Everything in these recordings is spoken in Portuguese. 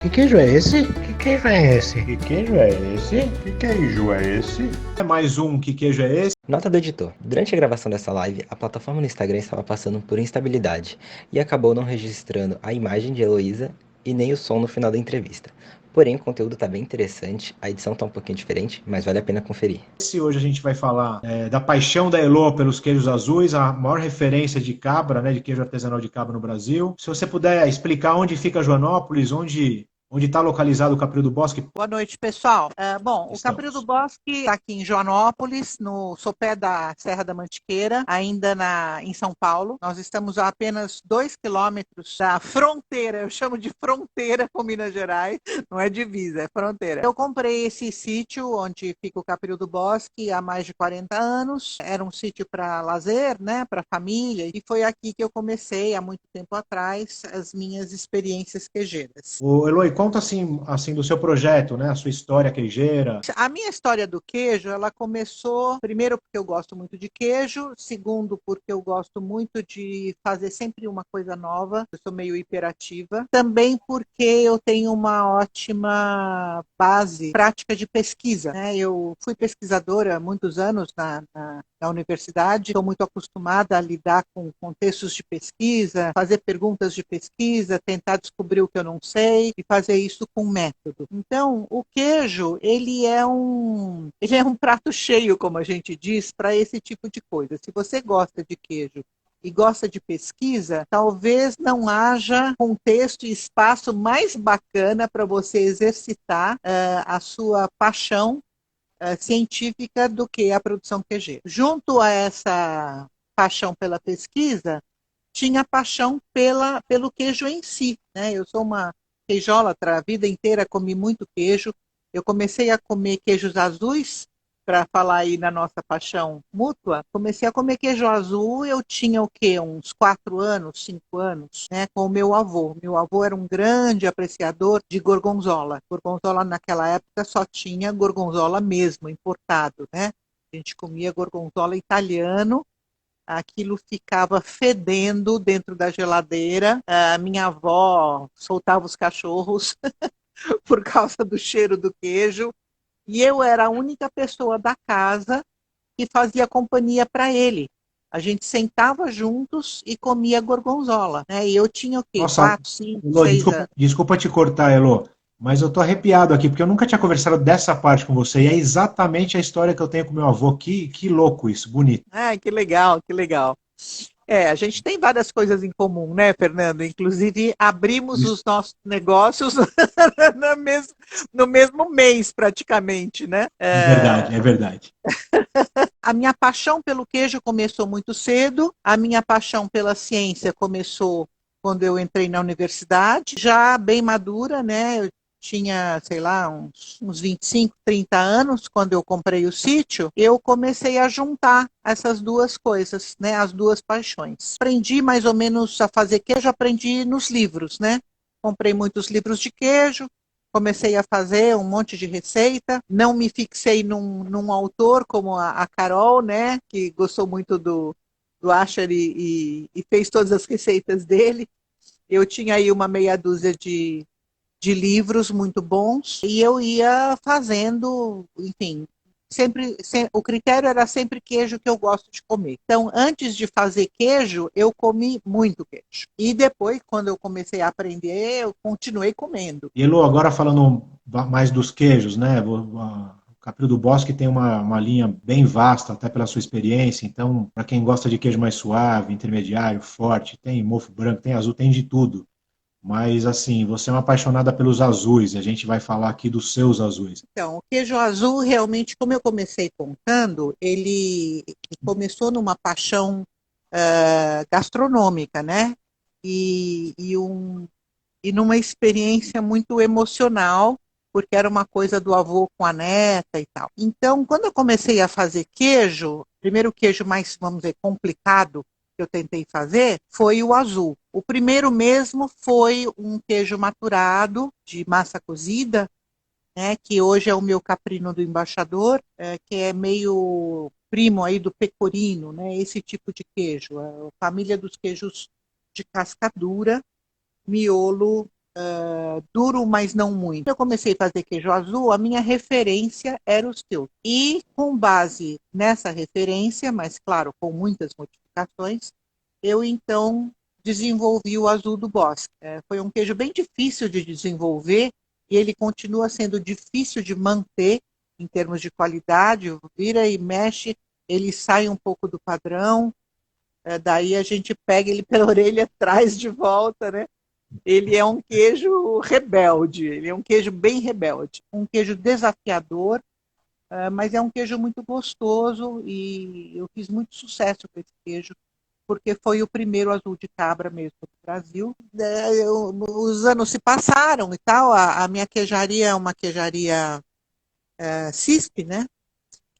Que queijo é esse? Que queijo é esse? Que queijo é esse? Que queijo é esse? É mais um que queijo é esse? Nota do editor. Durante a gravação dessa live, a plataforma no Instagram estava passando por instabilidade e acabou não registrando a imagem de Heloísa e nem o som no final da entrevista. Porém, o conteúdo tá bem interessante, a edição tá um pouquinho diferente, mas vale a pena conferir. Hoje a gente vai falar da paixão da Elo pelos queijos azuis, a maior referência de cabra, né, de queijo artesanal de cabra no Brasil. Se você puder explicar onde fica Joanópolis, onde está localizado o Capril do Bosque. Boa noite, pessoal. O Capril do Estamos. Bosque está aqui em Joanópolis, no sopé da Serra da Mantiqueira, ainda em São Paulo. Nós estamos a apenas 2 quilômetros da fronteira, eu chamo de fronteira com Minas Gerais, não é divisa, é fronteira. Eu comprei esse sítio onde fica o Capril do Bosque há mais de 40 anos. Era um sítio para lazer, né, para família, e foi aqui que eu comecei, há muito tempo atrás, as minhas experiências queijeiras. Ô, Eloy, conta assim do seu projeto, né? A sua história queijeira. A minha história do queijo, ela começou, primeiro, porque eu gosto muito de queijo, segundo, porque eu gosto muito de fazer sempre uma coisa nova, eu sou meio hiperativa, também porque eu tenho uma ótima base prática de pesquisa, né? Eu fui pesquisadora há muitos anos na universidade, estou muito acostumada a lidar com contextos de pesquisa, fazer perguntas de pesquisa, tentar descobrir o que eu não sei e fazer isso com método. Então, o queijo, ele é um prato cheio, como a gente diz, para esse tipo de coisa. Se você gosta de queijo e gosta de pesquisa, talvez não haja contexto e espaço mais bacana para você exercitar a sua paixão científica do que a produção queijeira. Junto a essa paixão pela pesquisa, tinha paixão pelo queijo em si, né? Eu sou uma queijólatra, a vida inteira comi muito queijo. Eu comecei a comer queijos azuis, para falar aí na nossa paixão mútua, comecei a comer queijo azul, eu tinha o quê? Uns 4 anos, 5 anos, né? Com o meu avô. Meu avô era um grande apreciador de gorgonzola. Gorgonzola naquela época só tinha gorgonzola mesmo, importado, né? A gente comia gorgonzola italiano, aquilo ficava fedendo dentro da geladeira. A minha avó soltava os cachorros por causa do cheiro do queijo. E eu era a única pessoa da casa que fazia companhia para ele. A gente sentava juntos e comia gorgonzola, né? E eu tinha o quê? Nossa, 4, 5, Elo, 6 desculpa, anos. desculpa te cortar, Elo, mas eu tô arrepiado aqui, porque eu nunca tinha conversado dessa parte com você, e é exatamente a história que eu tenho com meu avô. Que louco isso, bonito. Ah, que legal, que legal. A gente tem várias coisas em comum, né, Fernando? Inclusive, abrimos Isso os nossos negócios no mesmo mês, praticamente, né? é verdade, é verdade. A minha paixão pelo queijo começou muito cedo, a minha paixão pela ciência começou quando eu entrei na universidade, já bem madura, né? Eu tinha, sei lá, uns 25, 30 anos, quando eu comprei o sítio, eu comecei a juntar essas duas coisas, né? As duas paixões. Aprendi mais ou menos a fazer queijo, aprendi nos livros, né? Comprei muitos livros de queijo, comecei a fazer um monte de receita, não me fixei num autor como a Carol, né, que gostou muito do Asher e fez todas as receitas dele. Eu tinha aí uma meia dúzia de livros muito bons e eu ia fazendo, enfim, o critério era sempre queijo que eu gosto de comer. Então, antes de fazer queijo, eu comi muito queijo. E depois, quando eu comecei a aprender, eu continuei comendo. E Elo, agora falando mais dos queijos, né? O Capril do Bosque tem uma linha bem vasta, até pela sua experiência. Então, para quem gosta de queijo mais suave, intermediário, forte, tem mofo branco, tem azul, tem de tudo. Mas, assim, você é uma apaixonada pelos azuis, e a gente vai falar aqui dos seus azuis. Então, o queijo azul, realmente, como eu comecei contando, ele começou numa paixão gastronômica, né? E, e, um, e numa experiência muito emocional, porque era uma coisa do avô com a neta e tal. Então, quando eu comecei a fazer queijo, primeiro queijo mais, vamos dizer, complicado que eu tentei fazer foi o azul. O primeiro mesmo foi um queijo maturado de massa cozida, né, que hoje é o meu caprino do embaixador, que é meio primo aí do pecorino, né, esse tipo de queijo, a família dos queijos de casca dura, miolo duro, mas não muito. Quando eu comecei a fazer queijo azul, a minha referência era o Stilton. E com base nessa referência, mas claro, com muitas modificações, eu então desenvolvi o azul do bosque. Foi um queijo bem difícil de desenvolver e ele continua sendo difícil de manter em termos de qualidade. Vira e mexe, ele sai um pouco do padrão, daí a gente pega ele pela orelha, traz de volta, né? Ele é um queijo rebelde, ele é um queijo bem rebelde, um queijo desafiador, mas é um queijo muito gostoso e eu fiz muito sucesso com esse queijo, porque foi o primeiro azul de cabra mesmo do Brasil. Os anos se passaram e tal, a minha queijaria é uma queijaria CISP, né?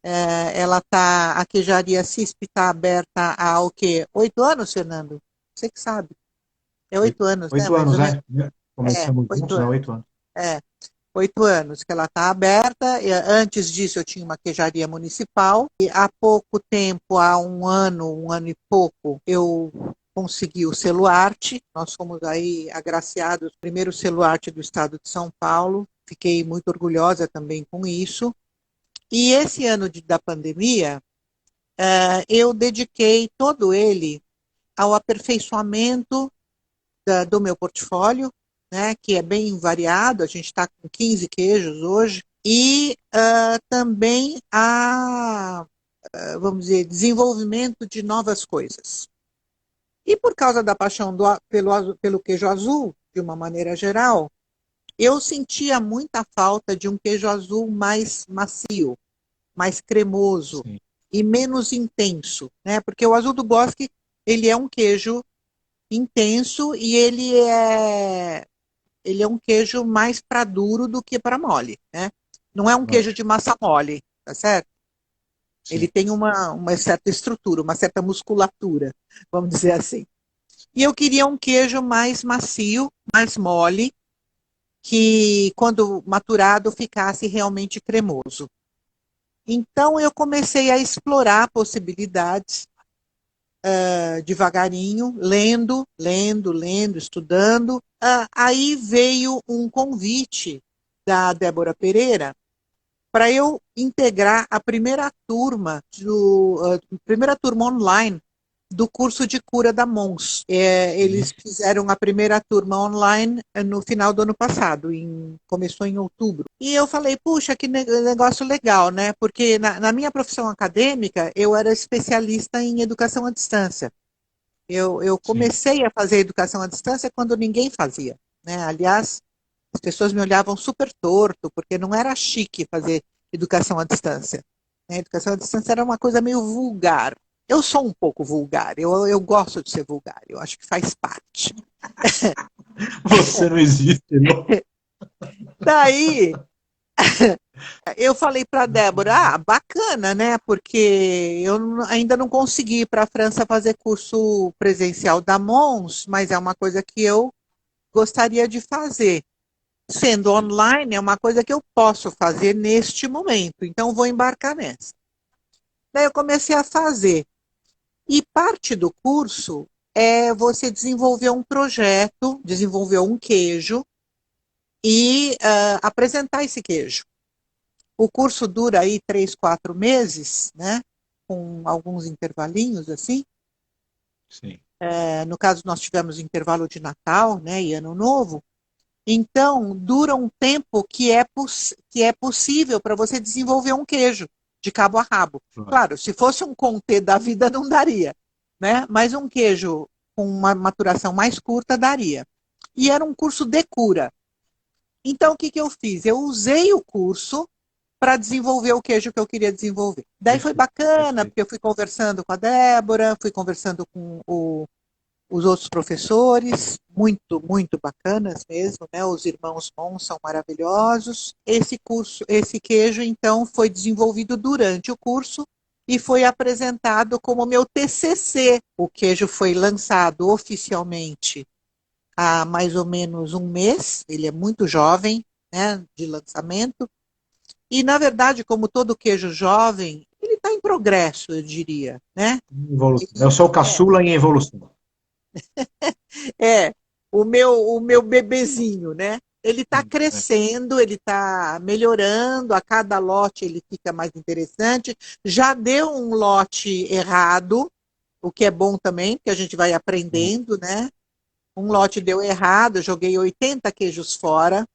A queijaria CISP está aberta há o quê? 8 anos, Fernando? Você que sabe. É 8 anos, né? 8 Mais anos, ou menos. Começamos 8 juntos, anos. 8 anos. 8 anos que ela está aberta. Antes disso, eu tinha uma queijaria municipal. E há pouco tempo, há um ano e pouco, eu consegui o selo Arte. Nós fomos aí agraciados, primeiro selo Arte do estado de São Paulo. Fiquei muito orgulhosa também com isso. E esse ano da pandemia, eu dediquei todo ele ao aperfeiçoamento do meu portfólio, né, que é bem variado, a gente está com 15 queijos hoje, e também vamos dizer, desenvolvimento de novas coisas. E por causa da paixão pelo queijo azul, de uma maneira geral, eu sentia muita falta de um queijo azul mais macio, mais cremoso, sim, e menos intenso, né? Porque o azul do bosque, ele é um queijo intenso e ele é um queijo mais para duro do que para mole, né? Não é um queijo de massa mole, tá certo? Sim. Ele tem uma certa estrutura, uma certa musculatura, vamos dizer assim. E eu queria um queijo mais macio, mais mole, que quando maturado ficasse realmente cremoso. Então eu comecei a explorar possibilidades devagarinho, lendo, estudando. Aí veio um convite da Débora Pereira para eu integrar a primeira turma online do curso de cura da Mons. Eles fizeram a primeira turma online no final do ano passado, começou em outubro. E eu falei, puxa, que negócio legal, né? Porque na minha profissão acadêmica, eu era especialista em educação à distância. Eu comecei a fazer educação à distância quando ninguém fazia, né? Aliás, as pessoas me olhavam super torto, porque não era chique fazer educação à distância. A educação à distância era uma coisa meio vulgar. Eu sou um pouco vulgar, eu gosto de ser vulgar, eu acho que faz parte. Você não existe, não? Daí, eu falei para a Débora, bacana, né? Porque eu ainda não consegui ir para a França fazer curso presencial da Mons, mas é uma coisa que eu gostaria de fazer. Sendo online, é uma coisa que eu posso fazer neste momento, então vou embarcar nessa. Daí eu comecei a fazer. E parte do curso é você desenvolver um projeto, desenvolver um queijo e apresentar esse queijo. O curso dura aí 3, 4 meses, né? Com alguns intervalinhos assim. Sim. No caso, nós tivemos intervalo de Natal, né, e Ano Novo. Então, dura um tempo que é possível para você desenvolver um queijo de cabo a rabo. Claro, se fosse um Comté da vida, não daria, né? Mas um queijo com uma maturação mais curta daria. E era um curso de cura. Então, o que eu fiz? Eu usei o curso para desenvolver o queijo que eu queria desenvolver. Daí foi bacana, porque eu fui conversando com a Débora, fui conversando com os outros professores, muito, muito bacanas mesmo, né? Os irmãos Mons são maravilhosos. Esse queijo, então, foi desenvolvido durante o curso e foi apresentado como meu TCC. O queijo foi lançado oficialmente há mais ou menos um mês, ele é muito jovem, né, de lançamento. E, na verdade, como todo queijo jovem, ele está em progresso, eu diria, né? Eu sou caçula em evolução. o meu bebezinho, né? Ele está crescendo, ele está melhorando, a cada lote ele fica mais interessante. Já deu um lote errado, o que é bom também, porque a gente vai aprendendo, né? Um lote deu errado, eu joguei 80 queijos fora.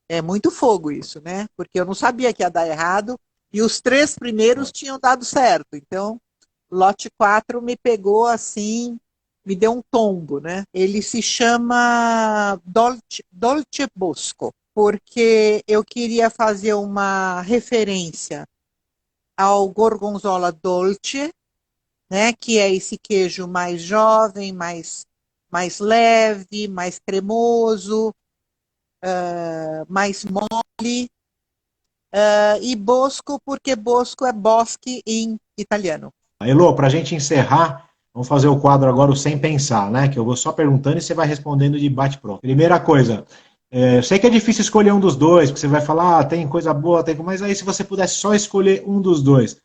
É muito fogo isso, né? Porque eu não sabia que ia dar errado e os 3 primeiros tinham dado certo. Então, lote 4 me pegou assim, me deu um tombo, né? Ele se chama Dolce Bosco, porque eu queria fazer uma referência ao Gorgonzola Dolce, né? Que é esse queijo mais jovem, mais leve, mais cremoso, mais mole. E Bosco, porque Bosco é bosque em italiano. Elô, para a gente encerrar, vamos fazer o quadro agora o Sem Pensar, né? Que eu vou só perguntando e você vai respondendo de bate-pronto. Primeira coisa, eu sei que é difícil escolher um dos dois, porque você vai falar, tem coisa boa, mas aí se você pudesse só escolher um dos dois,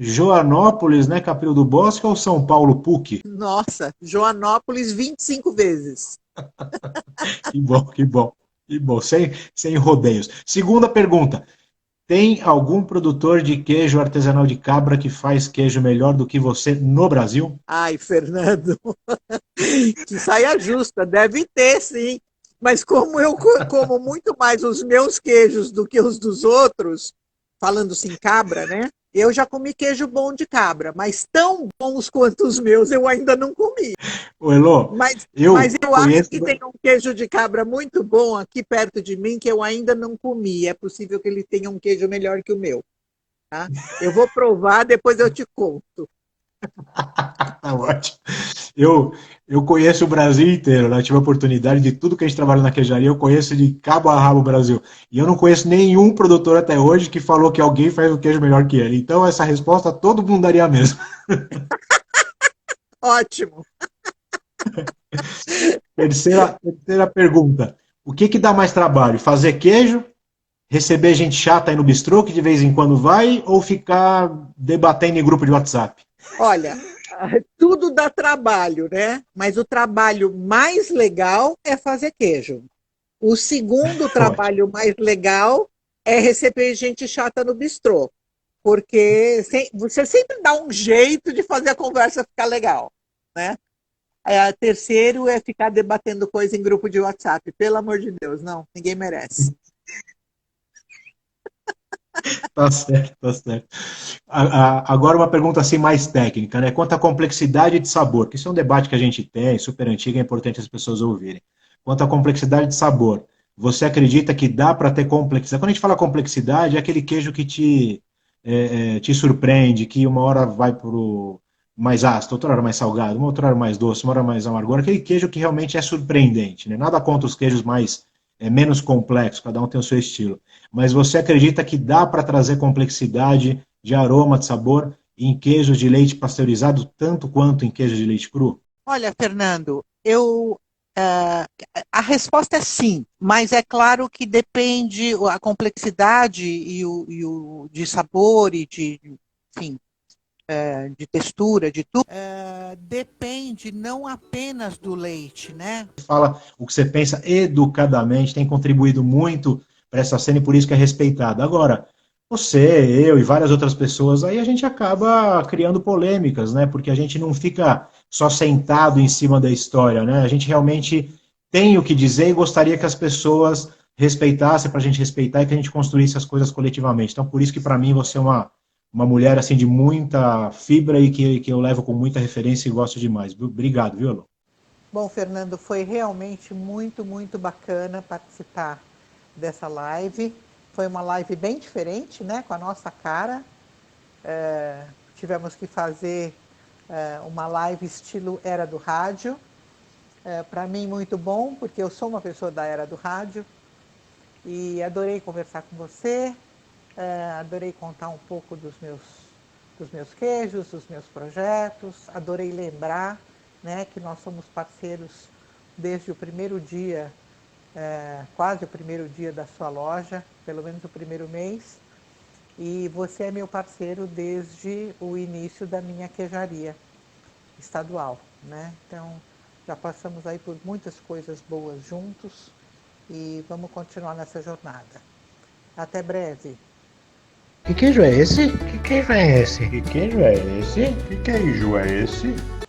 Joanópolis, né, Caprio do Bosque ou São Paulo, PUC? Nossa, Joanópolis 25 vezes. Que bom, que bom, que bom, sem rodeios. Segunda pergunta, tem algum produtor de queijo artesanal de cabra que faz queijo melhor do que você no Brasil? Ai, Fernando, que saia justa, deve ter sim. Mas como eu como muito mais os meus queijos do que os dos outros, falando assim, cabra, né? Eu já comi queijo bom de cabra, mas tão bons quanto os meus eu ainda não comi. Ô, Elô, Mas eu eu acho conheço. que tem um queijo de cabra muito bom aqui perto de mim que eu ainda não comi. É possível que ele tenha um queijo melhor que o meu. Tá? Eu vou provar, depois eu te conto. Tá ótimo. Eu conheço o Brasil inteiro, né? Eu tive a oportunidade de tudo que a gente trabalha na queijaria, eu conheço de cabo a rabo o Brasil. E eu não conheço nenhum produtor até hoje que falou que alguém faz o queijo melhor que ele. Então, essa resposta todo mundo daria mesmo. Ótimo. Terceira pergunta. O que dá mais trabalho? Fazer queijo, receber gente chata aí no bistrô que de vez em quando vai, ou ficar debatendo em grupo de WhatsApp? Olha, tudo dá trabalho, né? Mas o trabalho mais legal é fazer queijo. O segundo Ótimo. trabalho mais legal é receber gente chata no bistrô. Porque você sempre dá um jeito de fazer a conversa ficar legal, né? Terceiro é ficar debatendo coisa em grupo de WhatsApp. Pelo amor de Deus, não, ninguém merece. Tá certo, tá certo. Agora uma pergunta assim mais técnica, né? Quanto à complexidade de sabor, que isso é um debate que a gente tem, super antigo, é importante as pessoas ouvirem. Quanto à complexidade de sabor, você acredita que dá para ter complexidade? Quando a gente fala complexidade, é aquele queijo que te surpreende, que uma hora vai para o mais ácido, outra hora mais salgado, uma outra hora mais doce, uma hora mais amargor, aquele queijo que realmente é surpreendente, né? Nada contra os queijos menos complexos, cada um tem o seu estilo. Mas você acredita que dá para trazer complexidade de aroma, de sabor em queijos de leite pasteurizado, tanto quanto em queijo de leite cru? Olha, Fernando, a resposta é sim, mas é claro que depende a complexidade e o de sabor e enfim, de textura, de tudo. Depende não apenas do leite, né? Fala o que você pensa educadamente, tem contribuído muito para essa cena e por isso que é respeitada. Agora, você, eu e várias outras pessoas, aí a gente acaba criando polêmicas, né? Porque a gente não fica só sentado em cima da história, né? A gente realmente tem o que dizer e gostaria que as pessoas respeitassem para a gente respeitar e que a gente construísse as coisas coletivamente. Então, por isso que para mim você é uma mulher assim de muita fibra e que eu levo com muita referência e gosto demais. Obrigado, viu, Elô? Bom, Fernando, foi realmente muito, muito bacana participar dessa live. Foi uma live bem diferente, né? Com a nossa cara. Tivemos que fazer uma live estilo Era do Rádio. Para mim, muito bom, porque eu sou uma pessoa da Era do Rádio. E adorei conversar com você. Adorei contar um pouco dos meus queijos, dos meus projetos. Adorei lembrar, né, que nós somos parceiros desde o primeiro dia, quase o primeiro dia da sua loja, pelo menos o primeiro mês. E você é meu parceiro desde o início da minha queijaria estadual, né? Então, Já passamos aí por muitas coisas boas juntos e vamos continuar nessa jornada. Até breve. Que queijo é esse? Que queijo é esse? Que queijo é esse? Que queijo é esse?